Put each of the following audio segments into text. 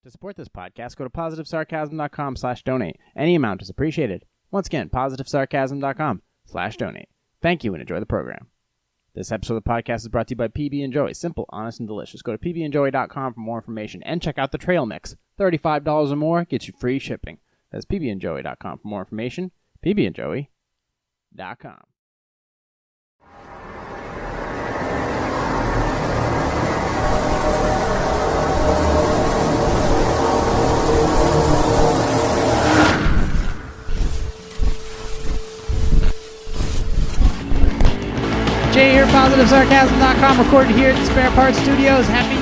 To support this podcast, go to positivesarcasm.com/donate. Any amount is appreciated. Once again, positivesarcasm.com/donate. Thank you and enjoy the program. This episode of the podcast is brought to you by PB and Joey. Simple, honest, and delicious. Go to pbandjoey.com for more information and check out the trail mix. $35 or more gets you free shipping. That's pbandjoey.com for more information. pbandjoey.com. Jay here, PositiveSarcasm.com, recorded here at the Spare Parts Studios. Happy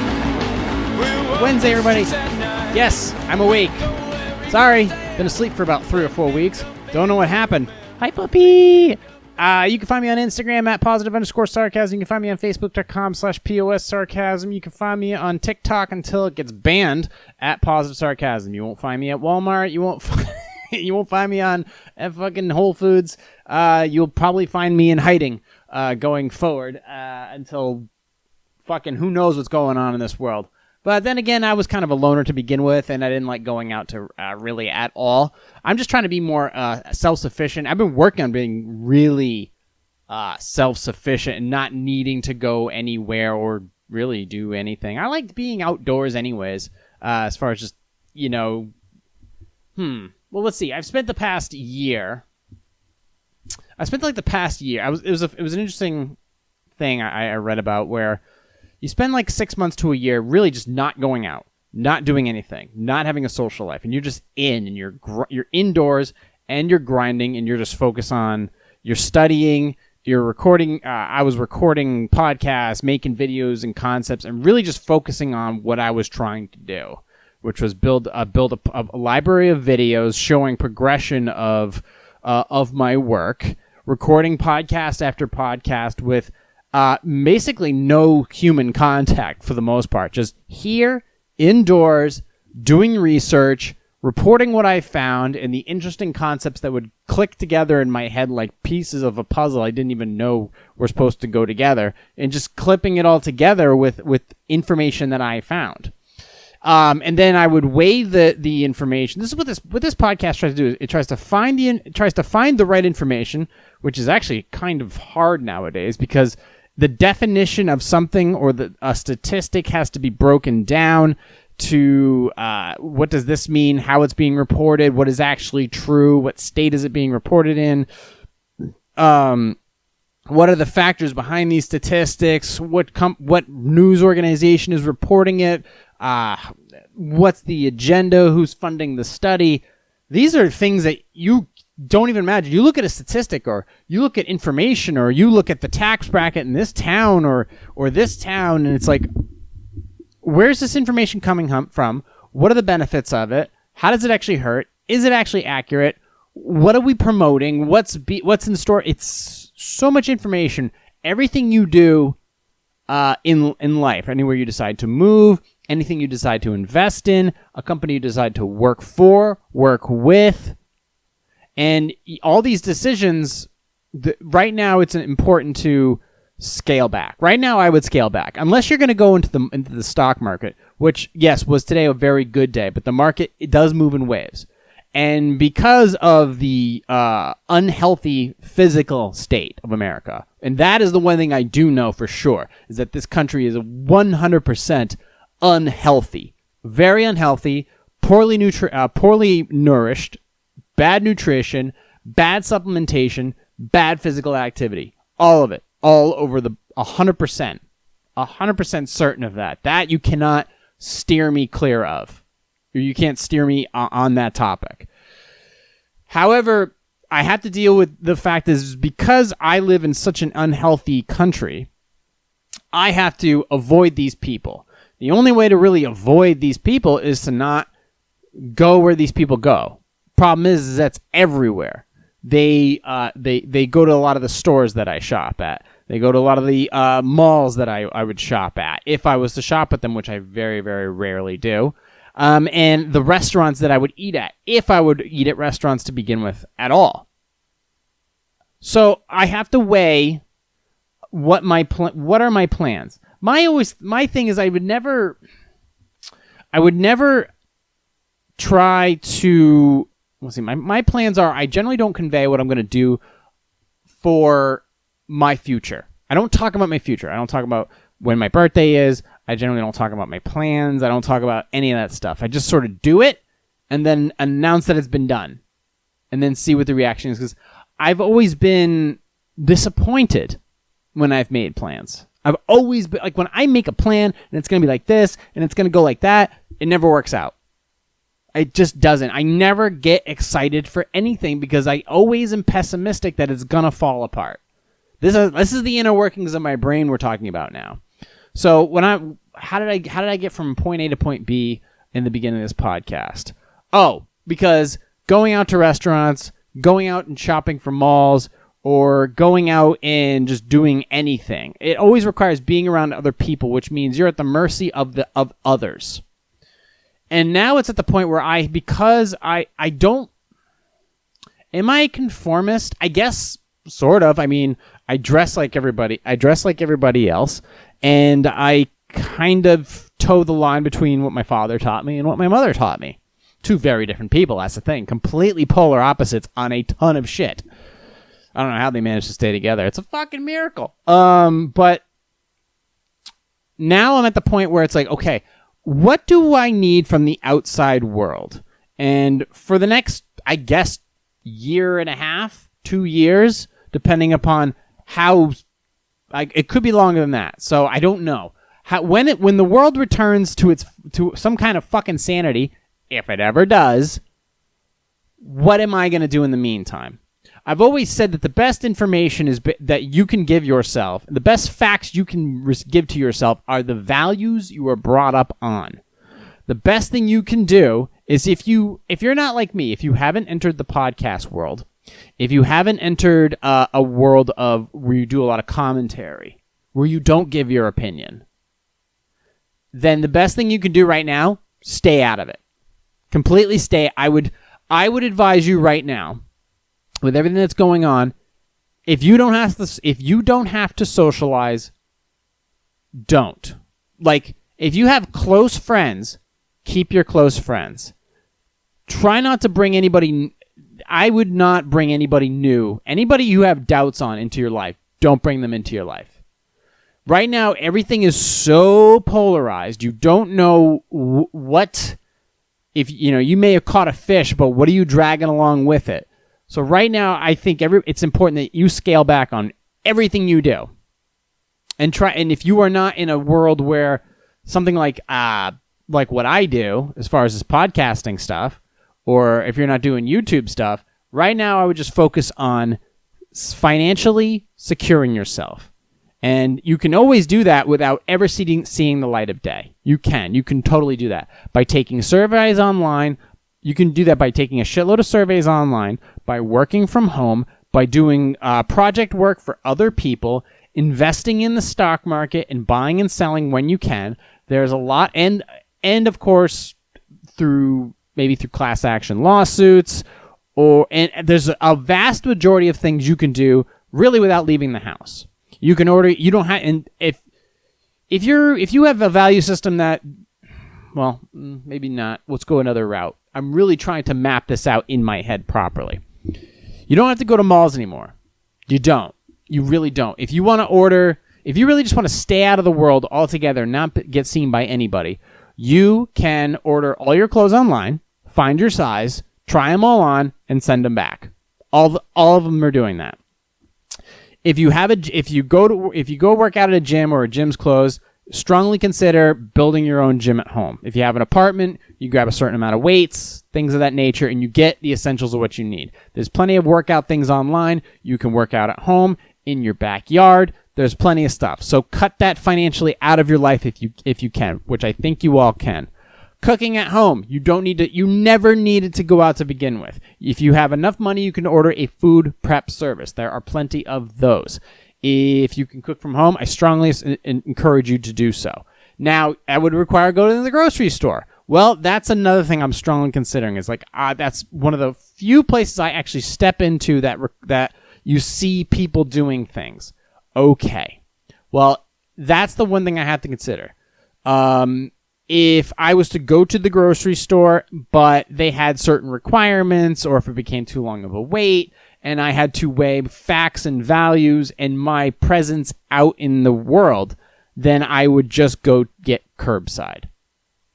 Wednesday, everybody. Yes, I'm awake. Sorry, been asleep for about 3 or 4 weeks. Don't know what happened. Hi, puppy. You can find me on Instagram at @positive_sarcasm. You can find me on Facebook.com/POS Sarcasm. You can find me on TikTok until it gets banned at Positive Sarcasm. You won't find me at Walmart. You won't find me on at fucking Whole Foods. You'll probably find me in hiding going forward until fucking who knows what's going on in this world. But then again, I was kind of a loner to begin with, and I didn't like going out to really at all. I'm just trying to be more self-sufficient. I've been working on being really self-sufficient and not needing to go anywhere or really do anything. I like being outdoors anyways, as far as just, Well, let's see. I've spent the past year... It was an interesting thing I read about where you spend like 6 months to a year really just not going out, not doing anything, not having a social life, and you're just in and you're indoors and you're grinding and you're just focused on your studying, you're recording. I was recording podcasts, making videos and concepts, and really just focusing on what I was trying to do, which was build a library of videos showing progression of my work, recording podcast after podcast with basically no human contact for the most part. Just here, indoors, doing research, reporting what I found, and the interesting concepts that would click together in my head like pieces of a puzzle I didn't even know were supposed to go together, and just clipping it all together with information that I found. And then I would weigh the information. This is what this podcast tries to do. It tries to find the right information, which is actually kind of hard nowadays because the definition of something or a statistic has to be broken down to what does this mean, how it's being reported, what is actually true, what state is it being reported in, what are the factors behind these statistics, what news organization is reporting it, what's the agenda, who's funding the study. These are things that you don't even imagine. You look at a statistic, or you look at information, or you look at the tax bracket in this town or this town, and it's like, where's this information coming from? What are the benefits of it? How does it actually hurt? Is it actually accurate? What are we promoting? What's in store? It's so much information. Everything you do in life, anywhere you decide to move, anything you decide to invest in, a company you decide to work for, work with, and all these decisions, right now it's important to scale back. Right now I would scale back. Unless you're going to go into the stock market, which, yes, was today a very good day, but the market, it does move in waves. And because of the unhealthy physical state of America, and that is the one thing I do know for sure, is that this country is 100% unhealthy. Very unhealthy, poorly nourished, bad nutrition, bad supplementation, bad physical activity. All of it. All over the 100%. 100% certain of that. That you cannot steer me clear of. You can't steer me on that topic. However, I have to deal with the fact is because I live in such an unhealthy country, I have to avoid these people. The only way to really avoid these people is to not go where these people go. Problem is that's everywhere. They go to a lot of the stores that I shop at. They go to a lot of the malls that I would shop at, if I was to shop at them, which I very, very rarely do. And the restaurants that I would eat at, if I would eat at restaurants to begin with at all. So I have to weigh what are my plans. My thing is I would never try to, let's see, my plans are, I generally don't convey what I'm going to do for my future. I don't talk about my future. I don't talk about when my birthday is. I generally don't talk about my plans. I don't talk about any of that stuff. I just sort of do it and then announce that it's been done and then see what the reaction is, because I've always been disappointed when I've made plans. I've always been, like, when I make a plan and it's going to be like this and it's going to go like that, it never works out. It just doesn't. I never get excited for anything because I always am pessimistic that it's going to fall apart. This is the inner workings of my brain we're talking about now. So how did I get from point A to point B in the beginning of this podcast? Oh, because going out to restaurants, going out and shopping for malls, or going out and just doing anything, it always requires being around other people, which means you're at the mercy of others. And now it's at the point where because I don't, am I a conformist? I guess sort of. I mean, I dress like everybody else, and I kind of toe the line between what my father taught me and what my mother taught me. Two very different people, that's the thing. Completely polar opposites on a ton of shit. I don't know how they managed to stay together. It's a fucking miracle. But now I'm at the point where it's like, okay, what do I need from the outside world? And for the next, I guess, year and a half, 2 years, depending upon how, it could be longer than that. So I don't know. When the world returns to some kind of fucking sanity, if it ever does, what am I going to do in the meantime? I've always said that the best information is that you can give yourself, the best facts you can give to yourself are the values you were brought up on. The best thing you can do is if you're not like me, if you haven't entered the podcast world, if you haven't entered a world of where you do a lot of commentary, where you don't give your opinion, then the best thing you can do right now, stay out of it. Completely stay. I would advise you right now, with everything that's going on, if you don't have to socialize, don't. Like, if you have close friends, keep your close friends. Try not to bring anybody. I would not bring anybody new. Anybody you have doubts on into your life, don't bring them into your life. Right now, everything is so polarized. You don't know what. If you may have caught a fish, but what are you dragging along with it? So right now, I think it's important that you scale back on everything you do, and if you are not in a world where something like what I do, as far as this podcasting stuff, or if you're not doing YouTube stuff, right now I would just focus on financially securing yourself, and you can always do that without ever seeing the light of day. You can totally do that by taking surveys online. You can do that by taking a shitload of surveys online, by working from home, by doing project work for other people, investing in the stock market, and buying and selling when you can. There's a lot, and of course, through class action lawsuits, and there's a vast majority of things you can do really without leaving the house. You can order. You don't have, and if you have a value system that, well, maybe not. Let's go another route. I'm really trying to map this out in my head properly. You don't have to go to malls anymore. You don't. You really don't. If you want to order, if you really just want to stay out of the world altogether and not get seen by anybody, you can order all your clothes online, find your size, try them all on, and send them back. All of them are doing that. If you go work out at a gym or a gym's closed, strongly consider building your own gym at home. If you have an apartment, you grab a certain amount of weights, things of that nature, and you get the essentials of what you need. There's plenty of workout things online. You can work out at home, in your backyard. There's plenty of stuff. So cut that financially out of your life if you can, which I think you all can. Cooking at home, you never needed to go out to begin with. If you have enough money, you can order a food prep service. There are plenty of those. If you can cook from home, I strongly encourage you to do so. Now, that would require going to the grocery store. Well, that's another thing I'm strongly considering. Is like that's one of the few places I actually step into that you see people doing things. Okay, well, that's the one thing I have to consider. if I was to go to the grocery store, but they had certain requirements, or if it became too long of a wait, and I had to weigh facts and values and my presence out in the world, then I would just go get curbside.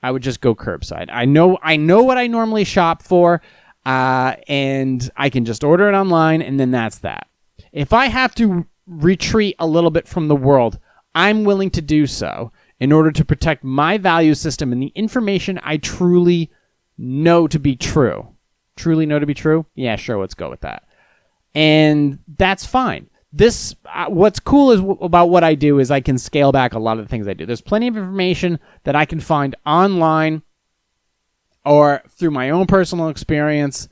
I would just go curbside. I know what I normally shop for, and I can just order it online, and then that's that. If I have to retreat a little bit from the world, I'm willing to do so in order to protect my value system and the information I truly know to be true. Truly know to be true? Yeah, sure, let's go with that. And that's fine. This, what's cool is about what I do is I can scale back a lot of the things I do. There's plenty of information that I can find online or through my own personal experience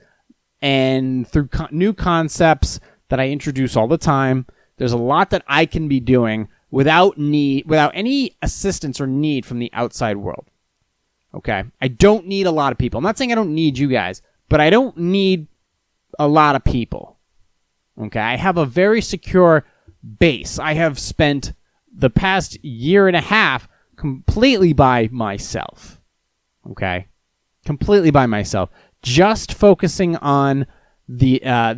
and through new concepts that I introduce all the time. There's a lot that I can be doing without any assistance or need from the outside world. Okay? I don't need a lot of people. I'm not saying I don't need you guys, but I don't need a lot of people. Okay, I have a very secure base. I have spent the past year and a half completely by myself. Okay, completely by myself, just focusing on my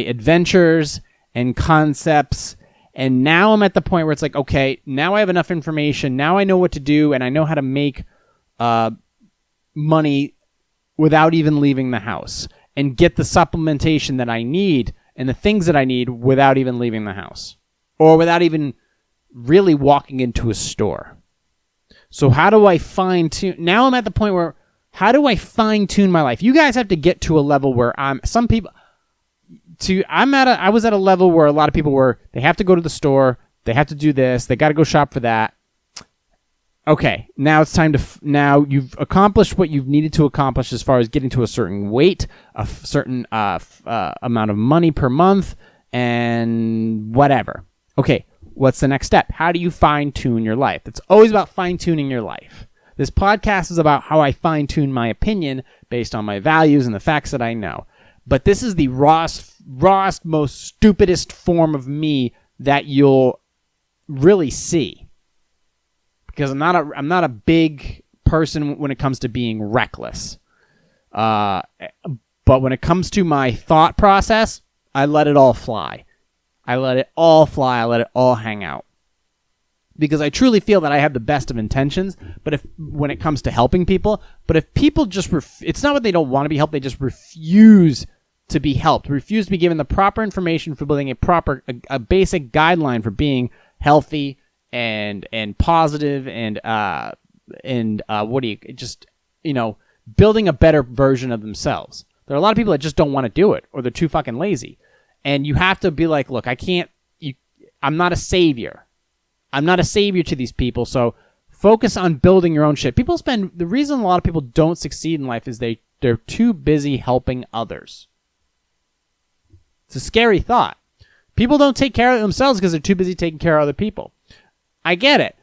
adventures and concepts. And now I'm at the point where it's like, okay, now I have enough information. Now I know what to do, and I know how to make money without even leaving the house, and get the supplementation that I need and the things that I need without even leaving the house or without even really walking into a store. So how do I fine-tune? Now I'm at the point where, how do I fine-tune my life? You guys have to get to a level where I was at a level where a lot of people were, they have to go to the store, they have to do this, they got to go shop for that. Okay, now it's time to, now you've accomplished what you've needed to accomplish as far as getting to a certain weight, a certain amount of money per month, and whatever. Okay, what's the next step? How do you fine-tune your life? It's always about fine-tuning your life. This podcast is about how I fine-tune my opinion based on my values and the facts that I know. But this is the rawest, most stupidest form of me that you'll really see. Because I'm not a big person when it comes to being reckless. But when it comes to my thought process, I let it all fly. I let it all fly. I let it all hang out. Because I truly feel that I have the best of intentions, but when it comes to helping people, but if people just, it's not what they don't want to be helped, they just refuse to be helped, refuse to be given the proper information for building a basic guideline for being healthy, and positive and building a better version of themselves. There are a lot of people that just don't want to do it, or they're too fucking lazy. And you have to be like, look, I'm not a savior. I'm not a savior to these people, so focus on building your own shit. The reason a lot of people don't succeed in life is they're too busy helping others. It's a scary thought. People don't take care of themselves because they're too busy taking care of other people. I get it.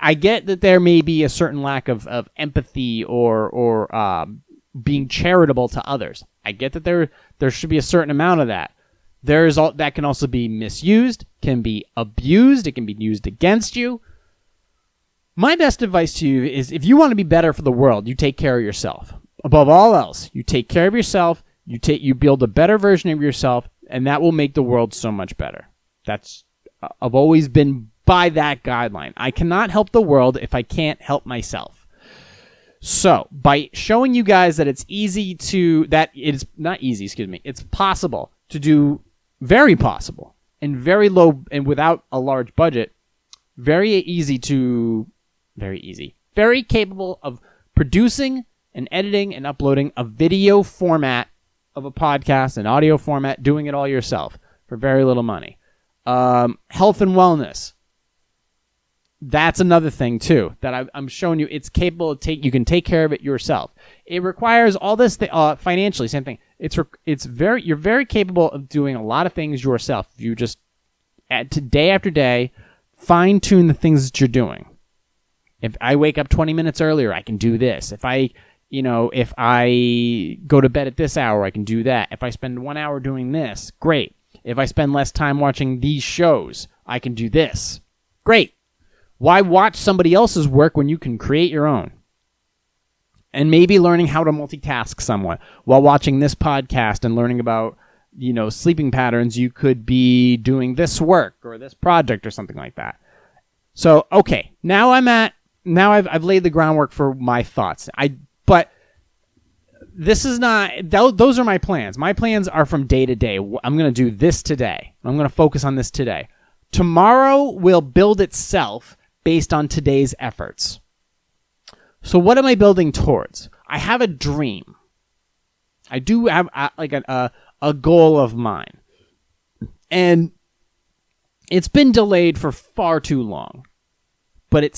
I get that there may be a certain lack of empathy or being charitable to others. I get that there should be a certain amount of that. That can also be misused, can be abused, it can be used against you. My best advice to you is, if you want to be better for the world, you take care of yourself. Above all else, you take care of yourself, you build a better version of yourself, and that will make the world so much better. I've always been by that guideline. I cannot help the world if I can't help myself. So, by showing you guys that it's possible to do, very possible, and very low, and without a large budget, very capable of producing and editing and uploading a video format of a podcast, an audio format, doing it all yourself for very little money. Health and wellness. That's another thing too that I'm showing you. It's capable of you can take care of it yourself. It requires all this financially. Same thing. You're very capable of doing a lot of things yourself. You just day after day fine tune the things that you're doing. If I wake up 20 minutes earlier, I can do this. If I go to bed at this hour, I can do that. If I spend 1 hour doing this, great. If I spend less time watching these shows, I can do this. Great. Why watch somebody else's work when you can create your own? And maybe learning how to multitask somewhat. While watching this podcast and learning about, sleeping patterns, you could be doing this work or this project or something like that. So, okay, now I've laid the groundwork for my thoughts. But this is not, those are my plans. My plans are from day to day. I'm going to do this today. I'm going to focus on this today. Tomorrow will build itself based on today's efforts. So what am I building towards? I have a dream. I do have a goal of mine. And it's been delayed for far too long. But it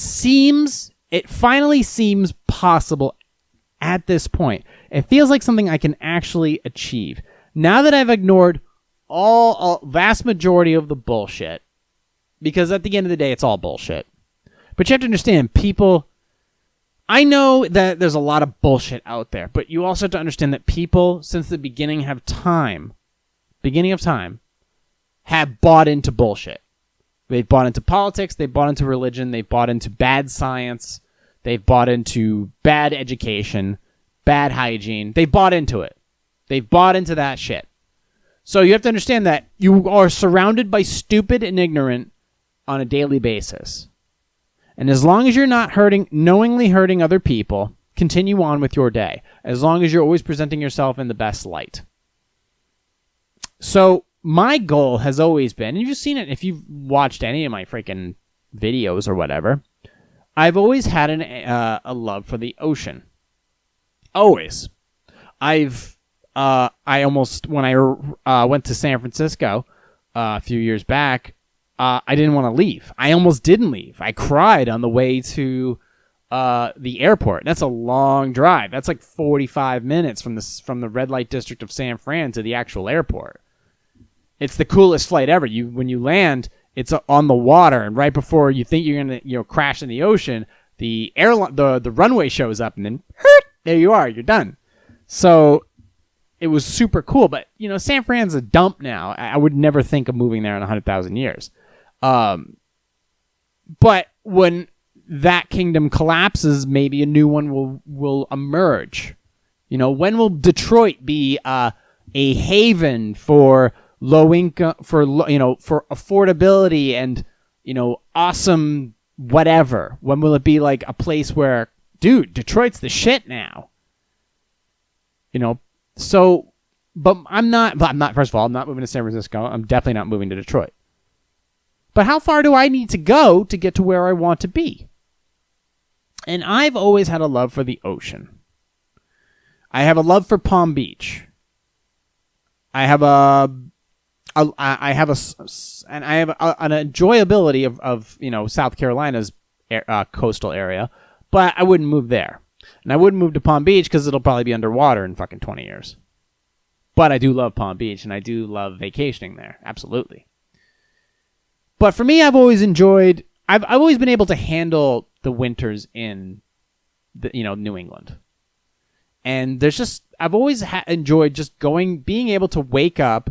finally seems possible at this point. It feels like something I can actually achieve. Now that I've ignored vast majority of the bullshit, because at the end of the day, it's all bullshit. But you have to understand, people, I know that there's a lot of bullshit out there, but you also have to understand that people, since the beginning of time, have bought into bullshit. They've bought into politics, they've bought into religion, they've bought into bad science, they've bought into bad education, bad hygiene. They've bought into it. They've bought into that shit. So you have to understand that you are surrounded by stupid and ignorant on a daily basis. And as long as you're not knowingly hurting other people, continue on with your day. As long as you're always presenting yourself in the best light. So my goal has always been, and you've seen it if you've watched any of my freaking videos or whatever, I've always had a love for the ocean. Always. I almost, when I went to San Francisco a few years back, I didn't want to leave. I almost didn't leave. I cried on the way to the airport. That's a long drive. That's like 45 minutes from the red light district of San Fran to the actual airport. It's the coolest flight ever. When you land, it's on the water, and right before you think you're gonna crash in the ocean, the runway shows up, and then there you are. You're done. So it was super cool. But San Fran's a dump now. I would never think of moving there in 100,000 years. But when that kingdom collapses, maybe a new one will emerge. When will Detroit be a haven for low income, for affordability and awesome whatever? When will it be like a place where, dude, Detroit's the shit now? So, but I'm not, first of all, I'm not moving to San Francisco. I'm definitely not moving to Detroit. But how far do I need to go to get to where I want to be? And I've always had a love for the ocean. I have a love for Palm Beach. I have an enjoyability of South Carolina's coastal area, but I wouldn't move there. And I wouldn't move to Palm Beach because it'll probably be underwater in fucking 20 years. But I do love Palm Beach, and I do love vacationing there. Absolutely. But for me, I've always been able to handle the winters in New England. And I've always enjoyed just being able to wake up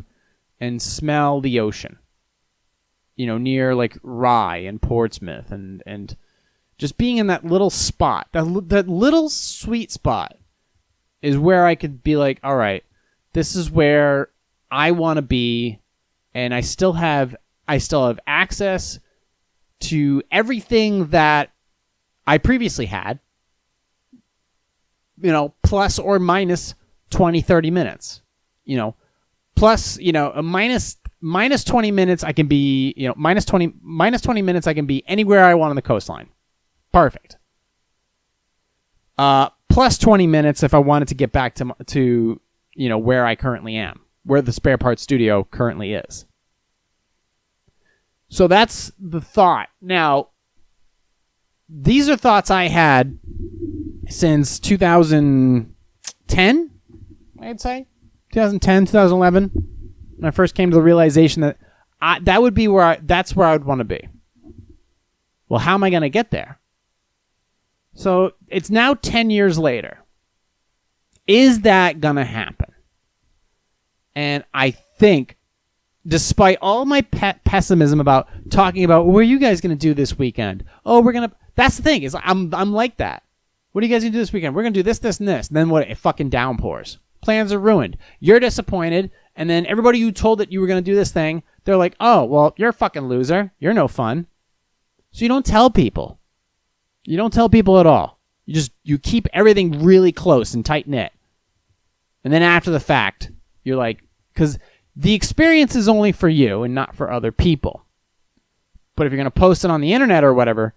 and smell the ocean. Near like Rye and Portsmouth and just being in that little spot, that little sweet spot is where I could be like, all right, this is where I want to be, and I still have access to everything that I previously had, plus or minus 20, 30 minutes, plus, a minus 20 minutes, I can be, minus 20 minutes, I can be anywhere I want on the coastline. Perfect. Plus 20 minutes if I wanted to get back to where I currently am, where the spare parts studio currently is. So that's the thought. Now, these are thoughts I had since 2010, I'd say. 2010, 2011, when I first came to the realization that that would be that's where I would want to be. Well, how am I going to get there? So it's now 10 years later. Is that going to happen? And I think despite all my pessimism about talking about what are you guys going to do this weekend? Oh, we're going to, that's the thing is I'm like that. What are you guys going to do this weekend? We're going to do this, this, and this. And then what? It fucking downpours. Plans are ruined. You're disappointed. And then everybody you told that you were going to do this thing, they're like, oh, well, you're a fucking loser. You're no fun. So you don't tell people. You don't tell people at all. You keep everything really close and tight knit. And then after the fact, you're like, because the experience is only for you and not for other people. But if you're going to post it on the internet or whatever,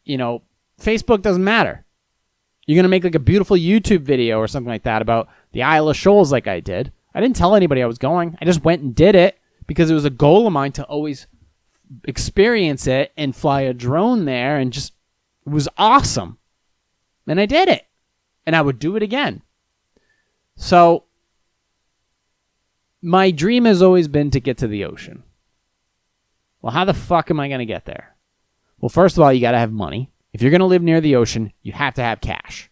Facebook doesn't matter. You're going to make like a beautiful YouTube video or something like that about the Isle of Shoals like I did. I didn't tell anybody I was going. I just went and did it because it was a goal of mine to always experience it and fly a drone there, and just, it was awesome. And I did it. And I would do it again. So my dream has always been to get to the ocean. Well, how the fuck am I going to get there? Well, first of all, you got to have money. If you're going to live near the ocean, you have to have cash.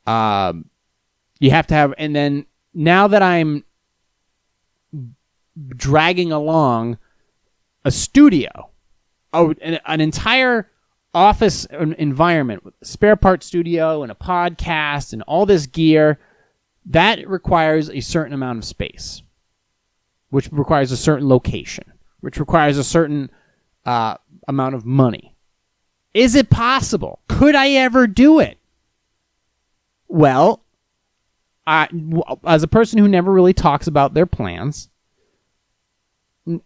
You have to have, and then now that I'm dragging along a studio, an entire office environment with a spare part studio and a podcast and all this gear, that requires a certain amount of space, which requires a certain location, which requires a certain amount of money. Is it possible? Could I ever do it? Well, as a person who never really talks about their plans,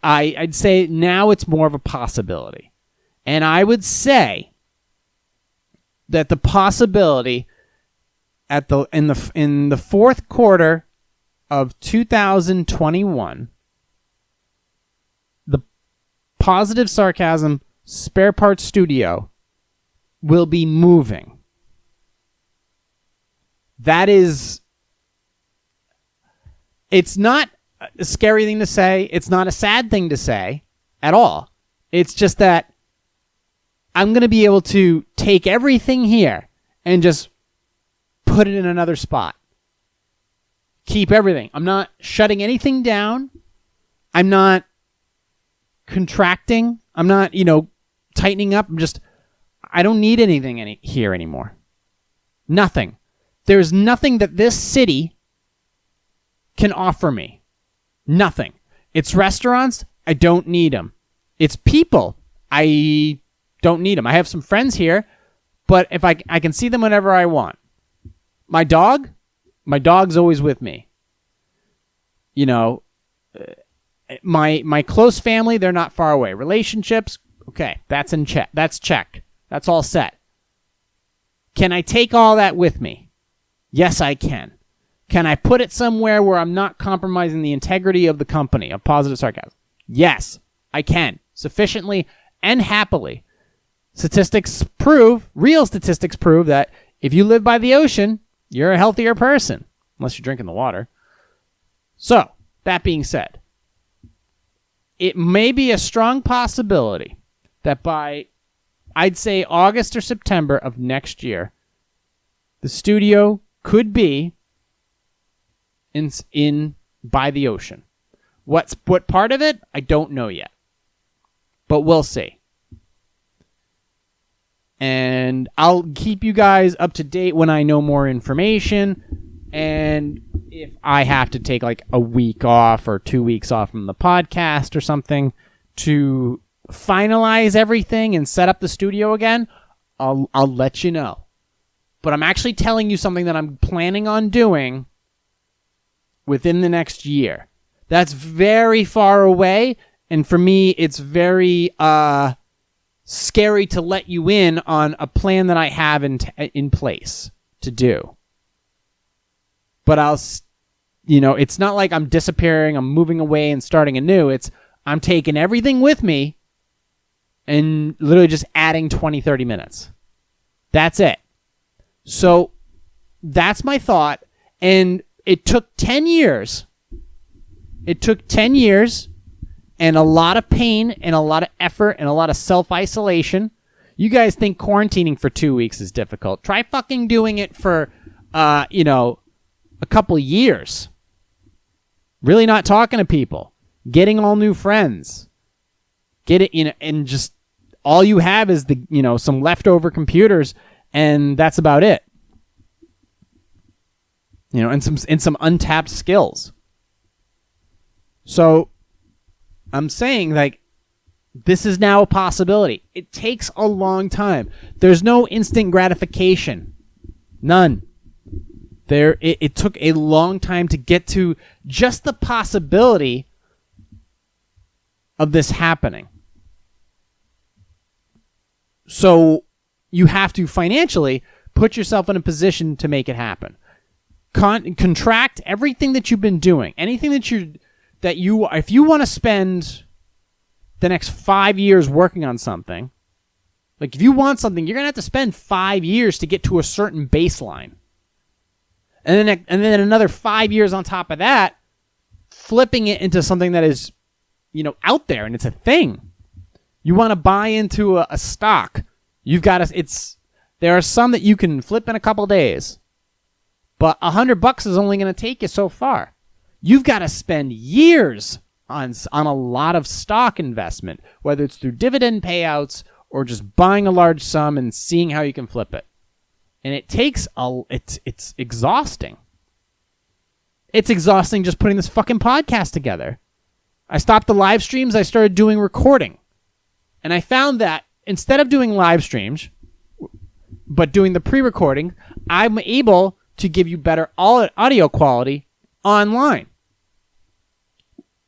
I'd say now it's more of a possibility. And I would say that the possibility in the fourth quarter of 2021, the Positive Sarcasm Spare Parts Studio will be moving. That is, it's not a scary thing to say. It's not a sad thing to say at all. It's just that I'm going to be able to take everything here and just put it in another spot. Keep everything. I'm not shutting anything down. I'm not contracting. I'm not, tightening up. I don't need anything here anymore. Nothing. There's nothing that this city can offer me. Nothing. It's restaurants. I don't need them. It's people. I don't need them. I have some friends here, but if I can see them whenever I want. My dog's always with me. My close family, they're not far away. Relationships, okay, that's in check. That's checked. That's all set. Can I take all that with me? Yes, I can. Can I put it somewhere where I'm not compromising the integrity of the company, of Positive Sarcasm? Yes, I can. Sufficiently and happily. Real statistics prove that if you live by the ocean, you're a healthier person. Unless you're drinking the water. So, that being said, it may be a strong possibility that by, I'd say, August or September of next year, the studio could be in by the ocean. What part of it? I don't know yet. But we'll see. And I'll keep you guys up to date when I know more information. And if I have to take like a week off or 2 weeks off from the podcast or something to finalize everything and set up the studio again, I'll let you know. But I'm actually telling you something that I'm planning on doing within the next year. That's very far away, and for me, it's very scary to let you in on a plan that I have in place to do. But it's not like I'm disappearing, I'm moving away and starting anew. I'm taking everything with me and literally just adding 20, 30 minutes. That's it. So that's my thought. And it took 10 years. It took 10 years and a lot of pain and a lot of effort and a lot of self-isolation. You guys think quarantining for 2 weeks is difficult. Try fucking doing it for, a couple years. Really not talking to people. getting all new friends, get it, and just all you have is some leftover computers, and that's about it. And some untapped skills. So I'm saying, like, this is now a possibility. It takes a long time. There's no instant gratification. None. It took a long time to get to just the possibility of this happening. So you have to financially put yourself in a position to make it happen. Contract everything that you've been doing. Anything if you want to spend the next 5 years working on something, like if you want something, you're going to have to spend 5 years to get to a certain baseline. And then another 5 years on top of that, flipping it into something that is, out there and it's a thing. You want to buy into a stock. You've got to, there are some that you can flip in a couple days, but $100 is only going to take you so far. You've got to spend years on a lot of stock investment, whether it's through dividend payouts or just buying a large sum and seeing how you can flip it. And it takes it's exhausting. It's exhausting just putting this fucking podcast together. I stopped the live streams. I started doing recording. And I found that instead of doing live streams, but doing the pre-recording, I'm able to give you better audio quality online.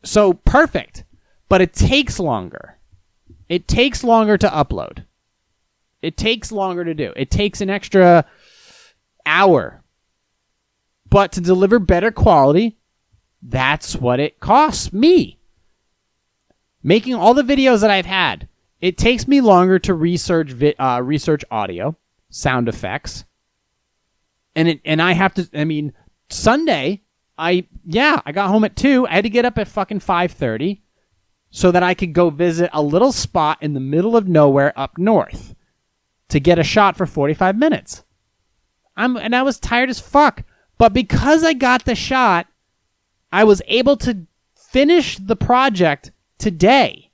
So perfect. But it takes longer. It takes longer to upload. It takes longer to do. It takes an extra hour. But to deliver better quality, that's what it costs me. Making all the videos that I've had, it takes me longer to research audio, sound effects. And I have to, Sunday, I got home at 2. I had to get up at fucking 5:30 so that I could go visit a little spot in the middle of nowhere up north to get a shot for 45 minutes. I was tired as fuck. But because I got the shot, I was able to finish the project today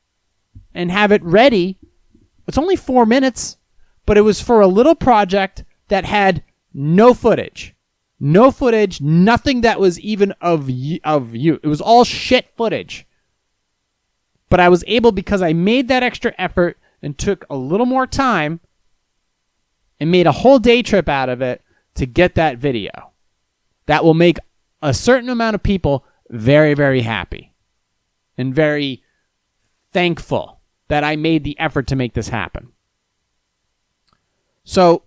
and have it ready. It's only 4 minutes, but it was for a little project that had no footage. No footage, nothing that was even of you. It was all shit footage. But I was able, because I made that extra effort and took a little more time and made a whole day trip out of it to get that video. That will make a certain amount of people very, very happy and very thankful that I made the effort to make this happen. So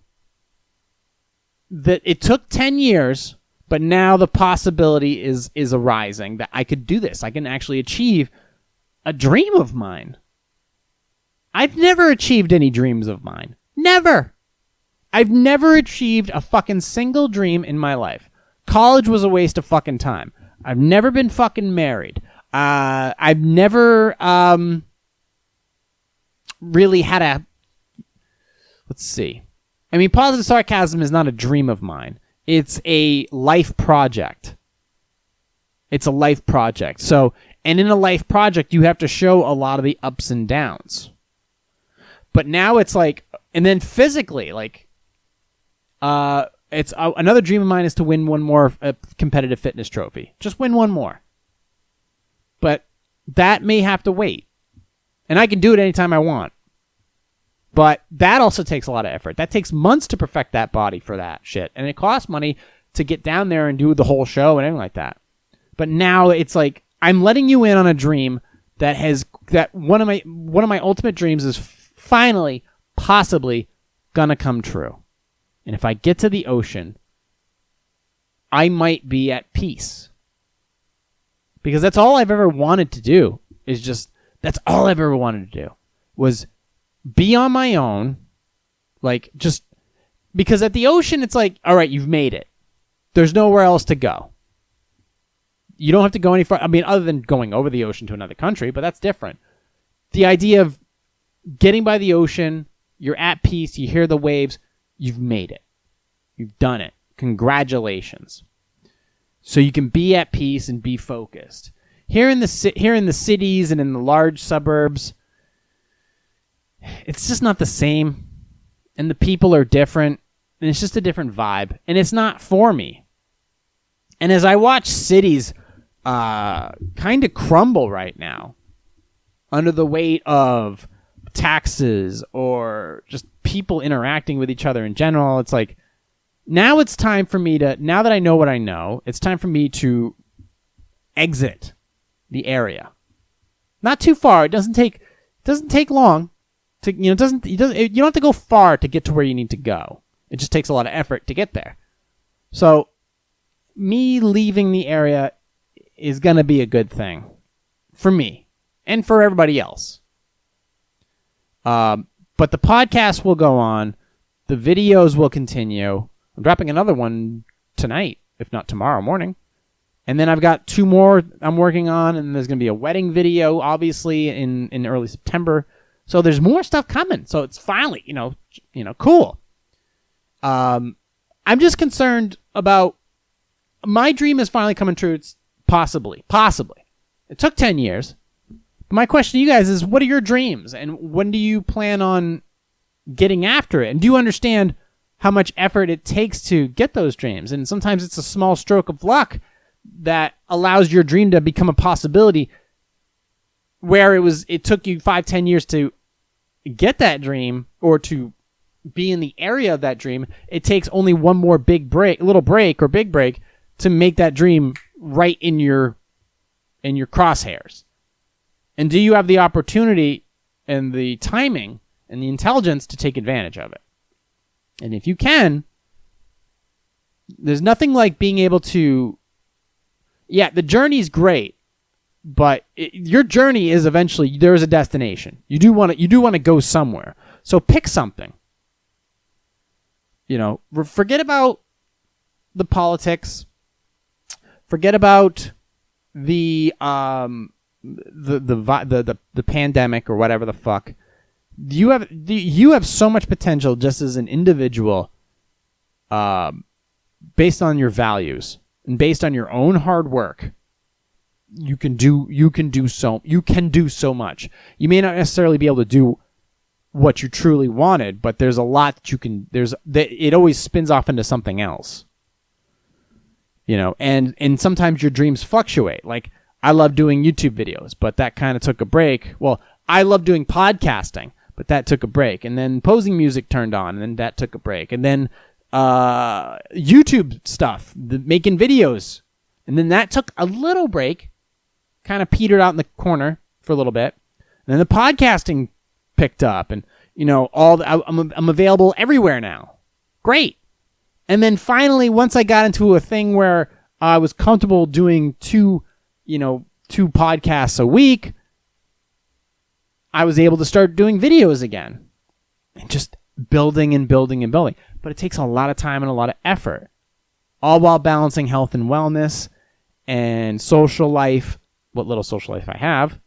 that it took 10 years, but now the possibility is arising that I could do this. I can actually achieve a dream of mine. I've never achieved any dreams of mine. Never. I've never achieved a fucking single dream in my life. College was a waste of fucking time. I've never been fucking married. I've never really had a... Let's see. Positive sarcasm is not a dream of mine. It's a life project. It's a life project. So, and in a life project, you have to show a lot of the ups and downs. But now it's like, and then physically, like, it's another dream of mine is to win one more competitive fitness trophy. Just win one more. But that may have to wait. And I can do it anytime I want. But that also takes a lot of effort. That takes months to perfect that body for that shit. And it costs money to get down there and do the whole show and everything like that. But now it's like, I'm letting you in on a dream that one of my ultimate dreams is finally, possibly, gonna come true. And if I get to the ocean, I might be at peace. Because that's all I've ever wanted to do. That's all I've ever wanted to do. Was be on my own. Like, just... Because at the ocean, it's like, all right, you've made it. There's nowhere else to go. You don't have to go any far... other than going over the ocean to another country, but that's different. The idea of getting by the ocean, you're at peace, you hear the waves, you've made it. You've done it. Congratulations. So you can be at peace and be focused. Here in the cities and in the large suburbs, it's just not the same, and the people are different, and it's just a different vibe, and it's not for me. And as I watch cities kind of crumble right now under the weight of taxes or just people interacting with each other in general, it's like, now it's time for me to, now that I know what I know, it's time for me to exit the area. Not too far. It doesn't take long to, you don't have to go far to get to where you need to go. It just takes a lot of effort to get there. So me leaving the area is going to be a good thing for me and for everybody else. But the podcast will go on. The videos will continue. I'm dropping another one tonight, if not tomorrow morning. And then I've got 2 more I'm working on, and there's going to be a wedding video, obviously, in early September. So there's more stuff coming. So it's finally, cool. I'm just concerned about my dream is finally coming true. It's possibly. It took 10 years. My question to you guys is, what are your dreams? And when do you plan on getting after it? And do you understand how much effort it takes to get those dreams? And sometimes it's a small stroke of luck that allows your dream to become a possibility, where it took you 5-10 years to get that dream or to be in the area of that dream. It takes only one more big break to make that dream right in your crosshairs. And do you have the opportunity and the timing and the intelligence to take advantage of it? And if you can, there's nothing like being able to, the journey's great, but your journey is eventually, there is a destination. You do want to go somewhere. So pick something. Forget about the politics. Forget about the pandemic or whatever the fuck. You have so much potential just as an individual, based on your values and based on your own hard work. You can do so much. You may not necessarily be able to do what you truly wanted, but there's a lot that you can. It always spins off into something else. And sometimes your dreams fluctuate. Like, I love doing YouTube videos, but that kind of took a break. Well, I love doing podcasting, but that took a break. And then posing music turned on, and then that took a break. And then YouTube stuff, making videos, and then that took a little break, kind of petered out in the corner for a little bit. And then the podcasting picked up, and I'm available everywhere now. Great. And then finally, once I got into a thing where I was comfortable doing 2 podcasts a week, I was able to start doing videos again, and just building and building and building. But it takes a lot of time and a lot of effort, all while balancing health and wellness and social life, what little social life I have,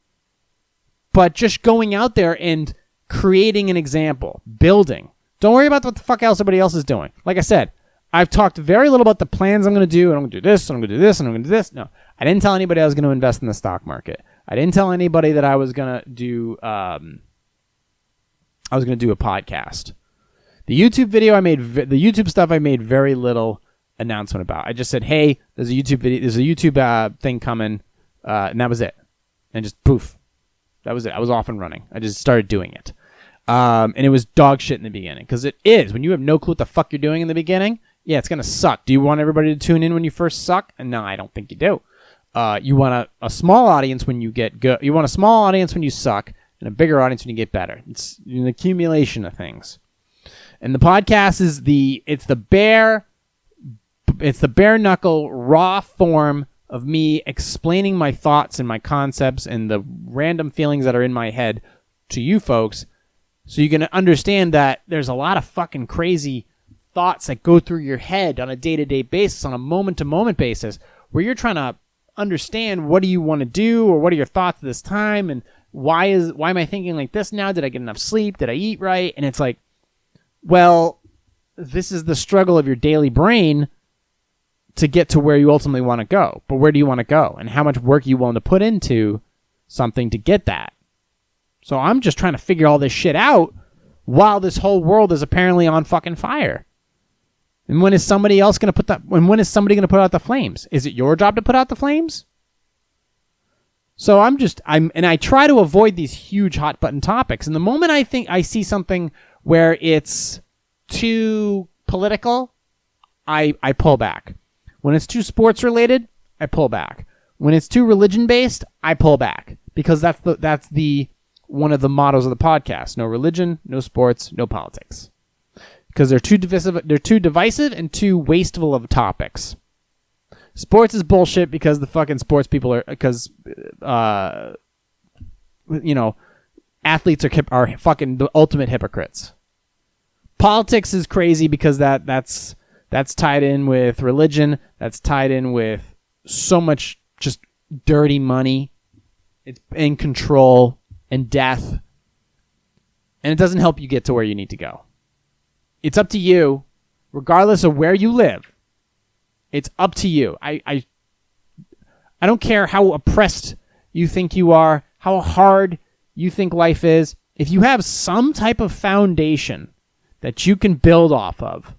but just going out there and creating an example, building. Don't worry about what the fuck else everybody else is doing. Like I said, I've talked very little about the plans I'm going to do, and I'm going to do this, and I'm going to do this, and I'm going to do this. No, I didn't tell anybody I was going to invest in the stock market. I didn't tell anybody that I was going to do a podcast. The YouTube video the YouTube stuff I made very little announcement about. I just said, hey, there's a YouTube thing coming, and that was it. And just poof. That was it. I was off and running. I just started doing it. And it was dog shit in the beginning, because it is. When you have no clue what the fuck you're doing in the beginning, yeah, it's going to suck. Do you want everybody to tune in when you first suck? And no, I don't think you do. You want a small audience when you get good. You want a small audience when you suck, and a bigger audience when you get better. It's an accumulation of things. And the podcast is the bare knuckle raw form of me explaining my thoughts and my concepts and the random feelings that are in my head to you folks, so you can understand that there's a lot of fucking crazy thoughts that go through your head on a day-to-day basis, on a moment-to-moment basis, where you're trying to understand, what do you want to do, or what are your thoughts at this time, and why am I thinking like this now? Did I get enough sleep? Did I eat right? And it's like, well, this is the struggle of your daily brain to get to where you ultimately want to go. But where do you want to go? And how much work are you willing to put into something to get that? So I'm just trying to figure all this shit out while this whole world is apparently on fucking fire. And when is somebody else going to put that? When is somebody going to put out the flames? Is it your job to put out the flames? So I try to avoid these huge hot button topics. And the moment I think I see something where it's too political, I pull back. When it's too sports related, I pull back. When it's too religion based, I pull back, because that's the one of the mottos of the podcast: no religion, no sports, no politics. Because they're too divisive and too wasteful of topics. Sports is bullshit because the fucking sports people athletes are fucking the ultimate hypocrites. Politics is crazy because that's tied in with religion. That's tied in with so much just dirty money. It's in control and death. And it doesn't help you get to where you need to go. It's up to you, regardless of where you live. It's up to you. I don't care how oppressed you think you are, how hard you think life is. If you have some type of foundation that you can build off of,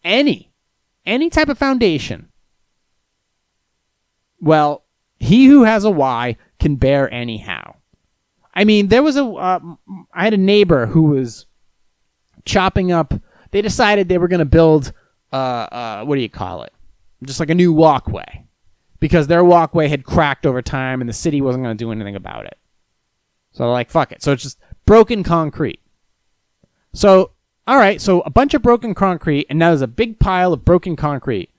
any type of foundation, well, he who has a why can bear anyhow. I mean, there was I had a neighbor who was chopping up. They decided they were going to build, what do you call it? Just like a new walkway. Because their walkway had cracked over time and the city wasn't going to do anything about it. So they're like, fuck it. So it's just broken concrete. So, all right, so a bunch of broken concrete, and now there's a big pile of broken concrete.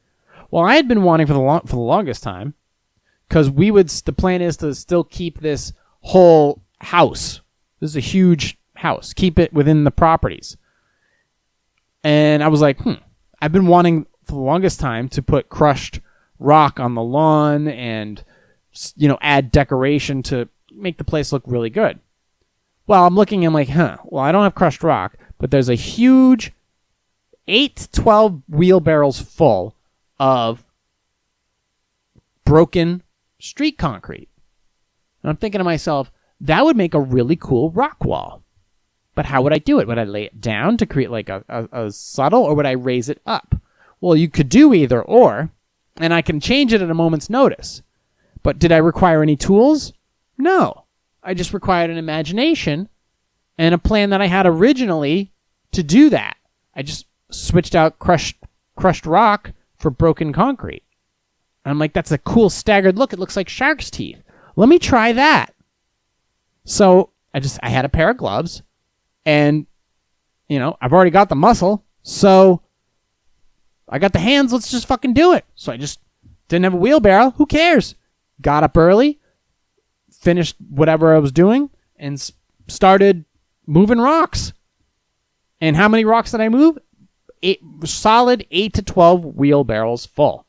Well, I had been wanting for the longest time, because the plan is to still keep this whole house. This is a huge house. Keep it within the properties. And I was like, I've been wanting for the longest time to put crushed rock on the lawn and, add decoration to make the place look really good. Well, I'm looking, I'm like, well, I don't have crushed rock, but there's a huge 8 to 12 wheelbarrows full of broken street concrete. And I'm thinking to myself, that would make a really cool rock wall. But how would I do it? Would I lay it down to create like a subtle, or would I raise it up? Well, you could do either or, and I can change it at a moment's notice. But did I require any tools? No. I just required an imagination and a plan that I had originally to do that. I just switched out crushed rock for broken concrete. I'm like, that's a cool staggered look. It looks like shark's teeth. Let me try that. So I had a pair of gloves. And, I've already got the muscle, so I got the hands. Let's just fucking do it. So I just didn't have a wheelbarrow. Who cares? Got up early, finished whatever I was doing, and started moving rocks. And how many rocks did I move? Solid 8 to 12 wheelbarrows full.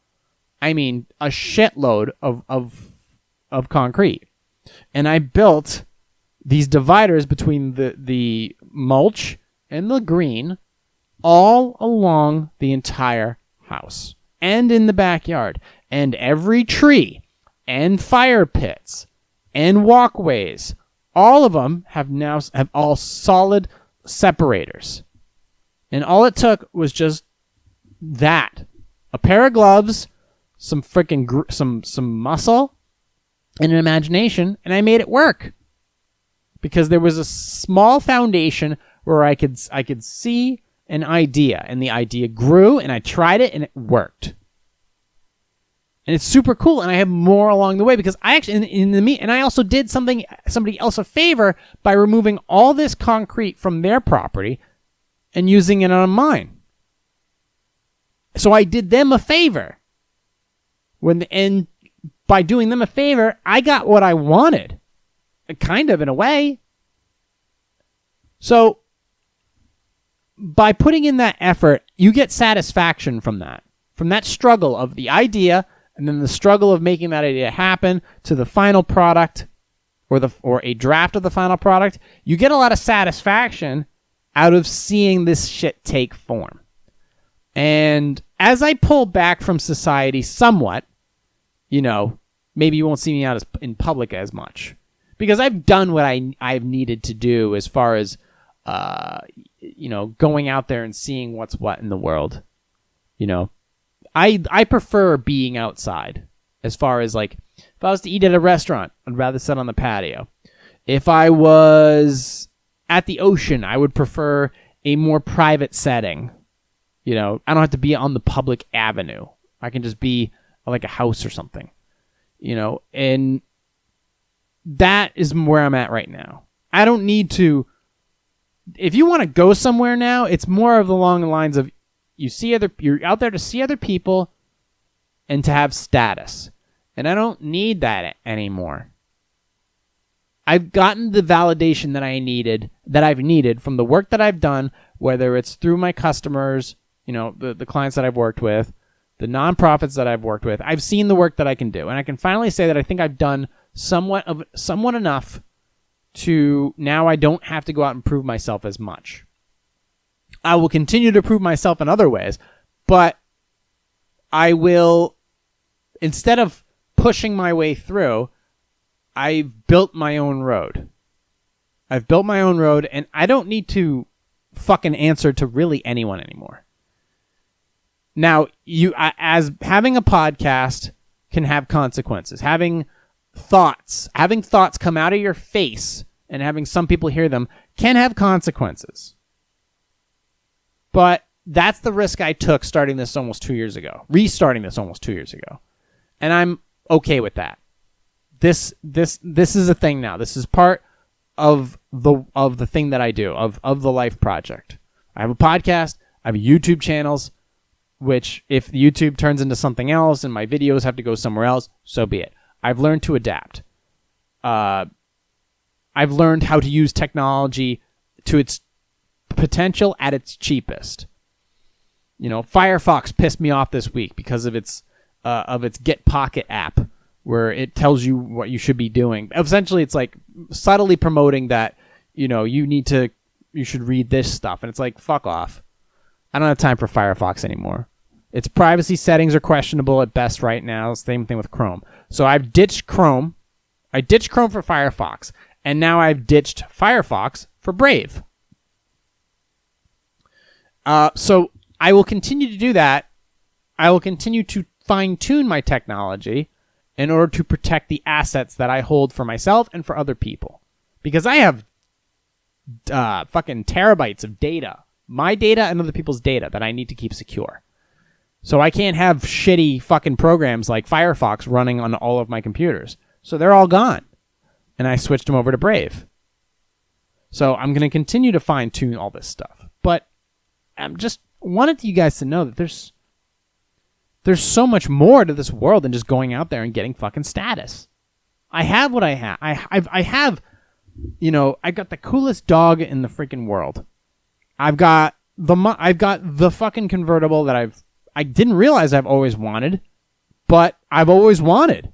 I mean, a shitload of concrete. And I built these dividers between the mulch and the green all along the entire house and in the backyard. And every tree and fire pits and walkways, all of them have all solid separators. And all it took was just that. A pair of gloves, some freaking some muscle, and an imagination, and I made it work. Because there was a small foundation where I could see an idea, and the idea grew, and I tried it, and it worked. And it's super cool, and I have more along the way, because I actually and I also did somebody else a favor by removing all this concrete from their property and using it on mine. So I did them a favor. And by doing them a favor, I got what I wanted. Kind of, in a way. So, by putting in that effort, you get satisfaction from that. From that struggle of the idea, and then the struggle of making that idea happen, to the final product, or a draft of the final product. You get a lot of satisfaction out of seeing this shit take form. And as I pull back from society somewhat, maybe you won't see me out in public as much because I've done what I've needed to do as far as, going out there and seeing what's what in the world. I prefer being outside as far as like, if I was to eat at a restaurant, I'd rather sit on the patio. If I was at the ocean, I would prefer a more private setting. I don't have to be on the public avenue. I can just be like a house or something, and that is where I'm at right now. I don't need to, if you want to go somewhere now, it's more of along the lines of you're out there to see other people and to have status. And I don't need that anymore. I've gotten the validation that I've needed from the work that I've done, whether it's through my customers, the clients that I've worked with, the nonprofits that I've worked with. I've seen the work that I can do. And I can finally say that I think I've done somewhat enough to now I don't have to go out and prove myself as much. I will continue to prove myself in other ways, but I will, instead of pushing my way through, I've built my own road. And I don't need to fucking answer to really anyone anymore. Now, as having a podcast can have consequences. Having thoughts come out of your face and having some people hear them can have consequences. But that's the risk I took restarting this almost 2 years ago. And I'm okay with that. This is a thing now. This is part of the thing that I do, of the life project. I have a podcast, I have YouTube channels, which if YouTube turns into something else and my videos have to go somewhere else, so be it. I've learned to adapt. I've learned how to use technology to its potential at its cheapest. Firefox pissed me off this week because of its Get Pocket app, where it tells you what you should be doing. Essentially, it's like subtly promoting that you should read this stuff, and it's like, fuck off. I don't have time for Firefox anymore. Its privacy settings are questionable at best right now. Same thing with Chrome. So I've ditched Chrome. I ditched Chrome for Firefox, and now I've ditched Firefox for Brave. So I will continue to do that. I will continue to fine-tune my technology in order to protect the assets that I hold for myself and for other people. Because I have fucking terabytes of data. My data and other people's data that I need to keep secure. So I can't have shitty fucking programs like Firefox running on all of my computers. So they're all gone. And I switched them over to Brave. So I'm going to continue to fine-tune all this stuff. But I just wanted you guys to know that there's so much more to this world than just going out there and getting fucking status. I have what I have. I have, I got the coolest dog in the freaking world. I've got the fucking convertible that I didn't realize I've always wanted, but I've always wanted.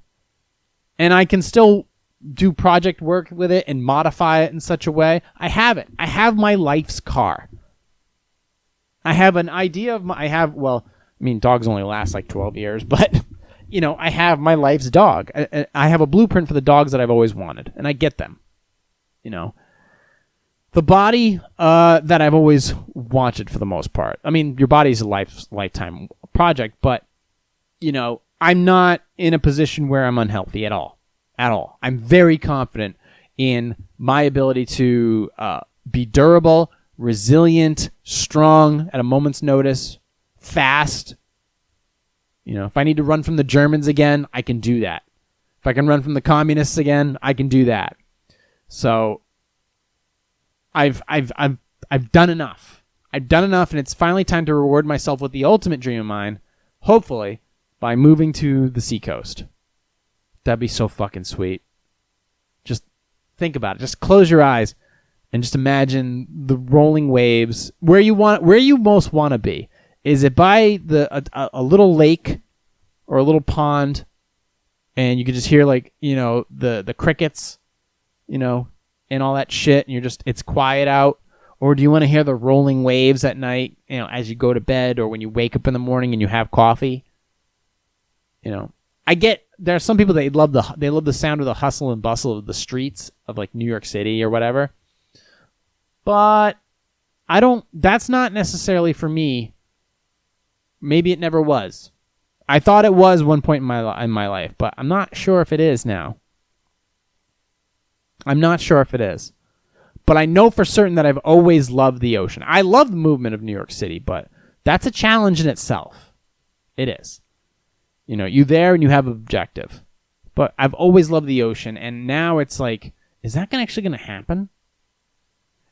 And I can still do project work with it and modify it in such a way. I have it. I have my life's car. I have an idea of dogs only last like 12 years, but, I have my life's dog. I have a blueprint for the dogs that I've always wanted, and I get them. The body that I've always wanted for the most part. I mean, your body's a lifetime project, but, I'm not in a position where I'm unhealthy at all. I'm very confident in my ability to be durable, resilient, strong at a moment's notice, fast. If I need to run from the Germans again, I can do that. If I can run from the communists again, I can do that. So I've done enough. I've done enough, and it's finally time to reward myself with the ultimate dream of mine, hopefully, by moving to the seacoast. That'd be so fucking sweet. Just think about it. Just close your eyes and just imagine the rolling waves. Where you most want to be. Is it by a little lake or a little pond, and you can just hear the crickets, and all that shit, and it's quiet out? Or do you want to hear the rolling waves at night, as you go to bed or when you wake up in the morning and you have coffee? I get there are some people that love the sound of the hustle and bustle of the streets of like New York City or whatever. But that's not necessarily for me. Maybe it never was. I thought it was one point in my life, but I'm not sure if it is now. I'm not sure if it is. But I know for certain that I've always loved the ocean. I love the movement of New York City, but that's a challenge in itself. It is. You there and you have an objective. But I've always loved the ocean, and now it's like, is that actually going to happen?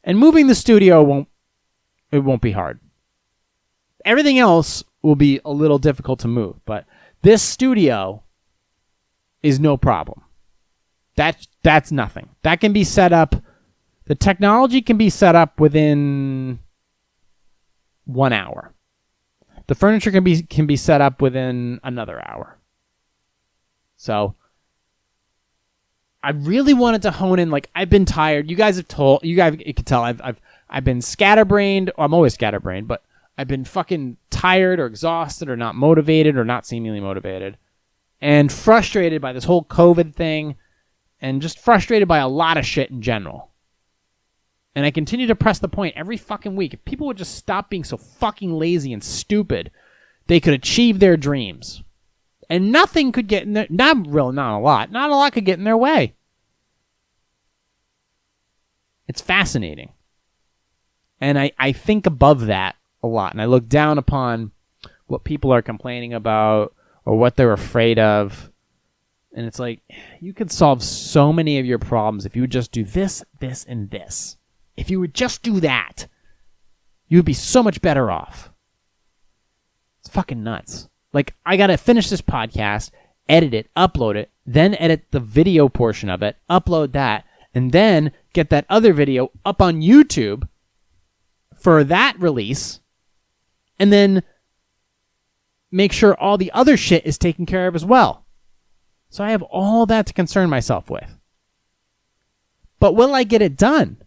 And moving the studio won't be hard. Everything else will be a little difficult to move, but this studio is no problem. That's nothing. That can be set up. The technology can be set up within 1 hour. The furniture can be set up within another hour. So I really wanted to hone in. Like, I've been tired. You guys can tell I've been scatterbrained. I'm always scatterbrained, but I've been fucking tired or exhausted or not motivated or not seemingly motivated and frustrated by this whole COVID thing and just frustrated by a lot of shit in general. And I continue to press the point every fucking week. If people would just stop being so fucking lazy and stupid, they could achieve their dreams. And nothing could get in their... Not a lot could get in their way. It's fascinating. And I think above that a lot. And I look down upon what people are complaining about or what they're afraid of. And it's like, you could solve so many of your problems if you would just do this, this, and this. If you would just do that, you would be so much better off. It's fucking nuts. Like, I gotta finish this podcast, edit it, upload it, then edit the video portion of it, upload that, and then get that other video up on YouTube for that release, and then make sure all the other shit is taken care of as well. So I have all that to concern myself with. But will I get it done?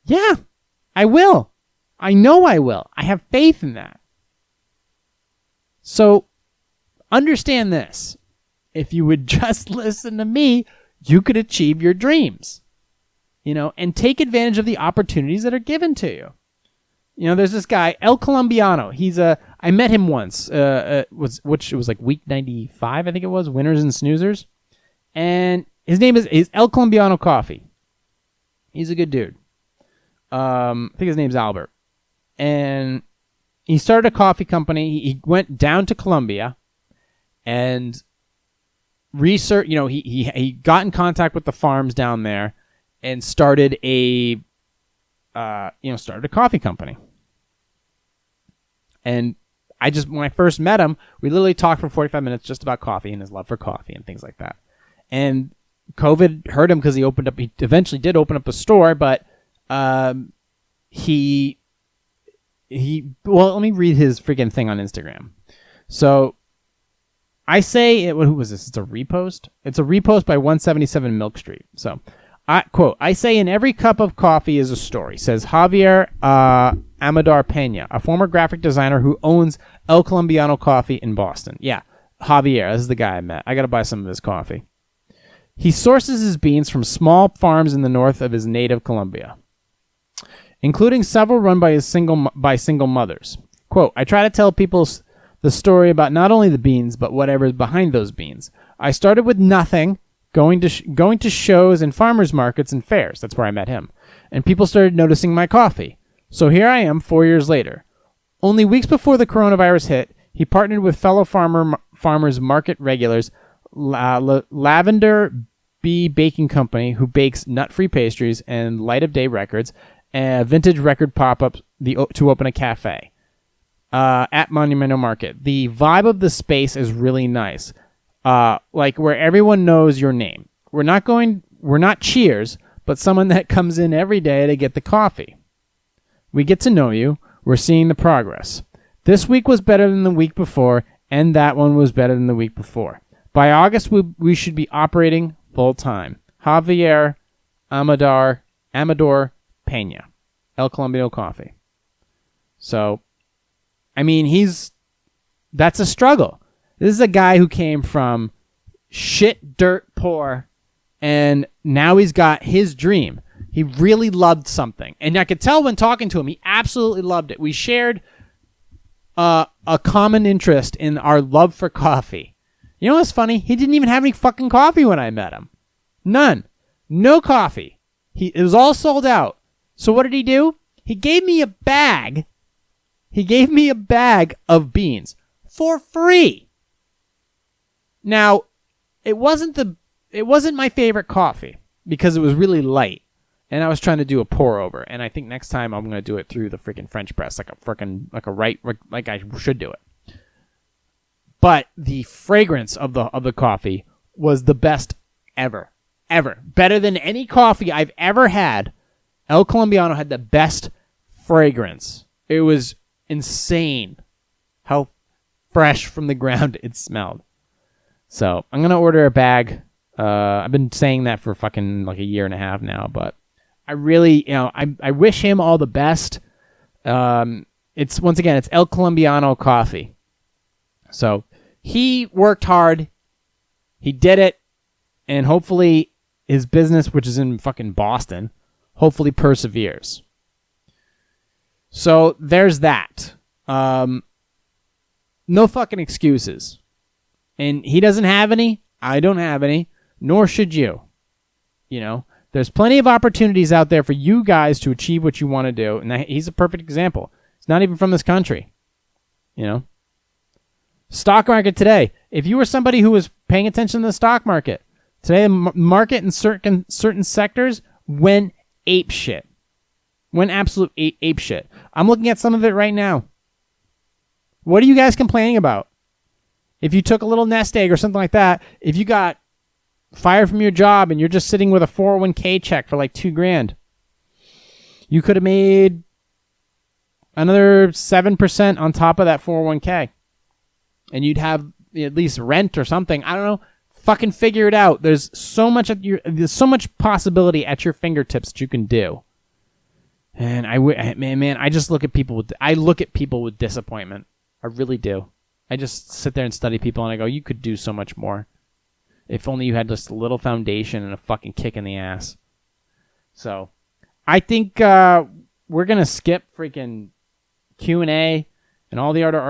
Yeah, I will. I know I will. I have faith in that. So, understand this. If you would just listen to me, you could achieve your dreams. And take advantage of the opportunities that are given to you. There's this guy, El Colombiano. I met him once, which was like week 95, I think it was, Winners and Snoozers. And his name is El Colombiano Coffee. He's a good dude. I think his name's Albert. And he started a coffee company. He went down to Colombia and research. He got in contact with the farms down there and started a coffee company. And when I first met him, we literally talked for 45 minutes just about coffee and his love for coffee and things like that. And COVID hurt him because he eventually did open up a store, but well, let me read his freaking thing on Instagram. So I say, who was this? It's a repost. It's a repost by 177 Milk Street. So I quote, I say in every cup of coffee is a story, says Javier Amador Pena, a former graphic designer who owns El Colombiano Coffee in Boston. Yeah, Javier, this is the guy I met. I got to buy some of his coffee. He sources his beans from small farms in the north of his native Colombia, including several run by single mothers. Quote, I try to tell people the story about not only the beans, but whatever is behind those beans. I started with nothing, going to shows and farmers markets and fairs. That's where I met him. And people started noticing my coffee. So here I am 4 years later. Only weeks before the coronavirus hit, he partnered with fellow farmers market regulars, Lavender Bee Baking Company, who bakes nut-free pastries and light of day records, a vintage record pop-up to open a cafe at Monumental Market. The vibe of the space is really nice, like where everyone knows your name. We're not Cheers, but someone that comes in every day to get the coffee. We get to know you. We're seeing the progress. This week was better than the week before, and that one was better than the week before. By August, we should be operating full-time. Javier Amador Pena. El Colombiano coffee. So, I mean, that's a struggle. This is a guy who came from shit, dirt, poor, and now he's got his dream. He really loved something. And I could tell when talking to him, he absolutely loved it. We shared a common interest in our love for coffee. You know what's funny? He didn't even have any fucking coffee when I met him. None. No coffee. It was all sold out. So what did he do? He gave me a bag. He gave me a bag of beans for free. Now, it wasn't my favorite coffee because it was really light. And I was trying to do a pour over, and I think next time I'm going to do it through the freaking French press, like I should do it. But the fragrance of the coffee was the best ever, better than any coffee I've ever had. El Colombiano had the best fragrance. It was insane how fresh from the ground it smelled. So I'm going to order a bag. I've been saying that for fucking like a year and a half now, but I really, I wish him all the best. It's El Colombiano coffee. So he worked hard. He did it. And hopefully his business, which is in fucking Boston, hopefully perseveres. So there's that. No fucking excuses. And he doesn't have any. I don't have any. Nor should you. There's plenty of opportunities out there for you guys to achieve what you want to do. And he's a perfect example. He's not even from this country. Stock market today. If you were somebody who was paying attention to the stock market, today the market in certain sectors went ape shit. Went absolute ape shit. I'm looking at some of it right now. What are you guys complaining about? If you took a little nest egg or something like that, if you got fired from your job and you're just sitting with a 401k check for like $2,000, you could have made another 7% on top of that 401k. And you'd have at least rent or something. I don't know. Fucking figure it out. There's so much possibility at your fingertips that you can do. And I just look at people with disappointment. I really do. I just sit there and study people and I go, you could do so much more. If only you had just a little foundation and a fucking kick in the ass. So, I think we're gonna skip freaking Q&A and all the other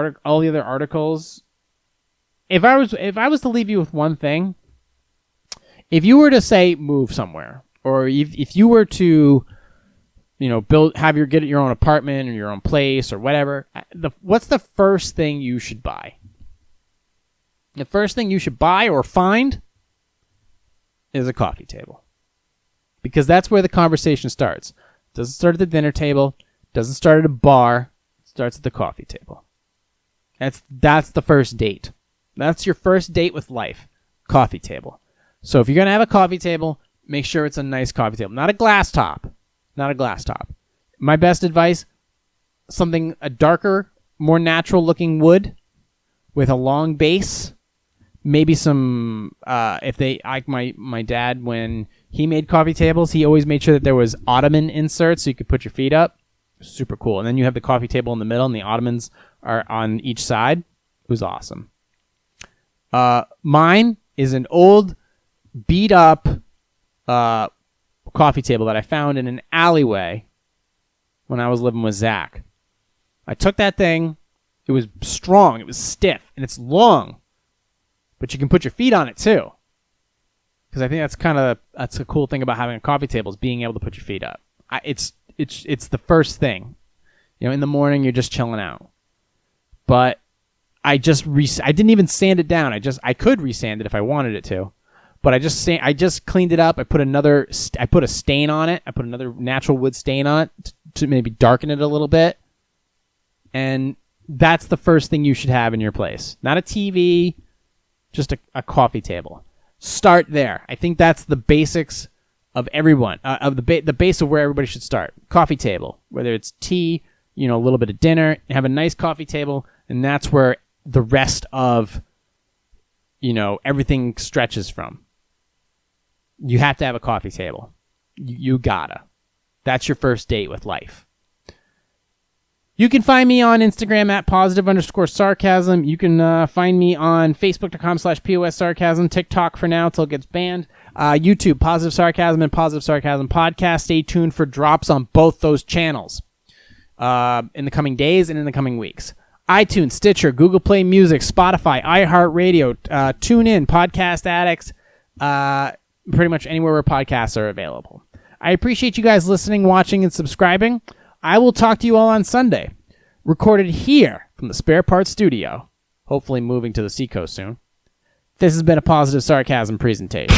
articles. If I was to leave you with one thing, if you were to say move somewhere, or if you were to, get your own apartment or your own place or whatever, what's the first thing you should buy? The first thing you should buy or find is a coffee table. Because that's where the conversation starts. It doesn't start at the dinner table. It doesn't start at a bar. It starts at the coffee table. That's the first date. That's your first date with life. Coffee table. So if you're going to have a coffee table, make sure it's a nice coffee table. Not a glass top. My best advice, a darker, more natural looking wood with a long base. Maybe some, my dad, when he made coffee tables, he always made sure that there was ottoman inserts so you could put your feet up. Super cool. And then you have the coffee table in the middle and the ottomans are on each side. It was awesome. Mine is an old, beat up coffee table that I found in an alleyway when I was living with Zach. I took that thing. It was strong. It was stiff. And it's long. But you can put your feet on it too. Because I think that's a cool thing about having a coffee table is being able to put your feet up. It's the first thing. In the morning you're just chilling out. But I didn't even sand it down. I could resand it if I wanted it to. But I just cleaned it up. I put a stain on it. I put another natural wood stain on it to maybe darken it a little bit. And that's the first thing you should have in your place. Not a TV, just a coffee table. Start there. I think that's the basics of everyone, the base of where everybody should start. Coffee table, whether it's tea, a little bit of dinner, have a nice coffee table, and that's where the rest of, everything stretches from. You have to have a coffee table. You gotta. That's your first date with life. You can find me on Instagram at @positive_sarcasm. You can find me on Facebook.com/POS Sarcasm. TikTok for now till it gets banned. YouTube, Positive Sarcasm and Positive Sarcasm Podcast. Stay tuned for drops on both those channels in the coming days and in the coming weeks. iTunes, Stitcher, Google Play Music, Spotify, iHeartRadio, TuneIn, Podcast Addicts, pretty much anywhere where podcasts are available. I appreciate you guys listening, watching, and subscribing. I will talk to you all on Sunday. Recorded here from the Spare Parts Studio. Hopefully moving to the Seacoast soon. This has been a Positive Sarcasm presentation.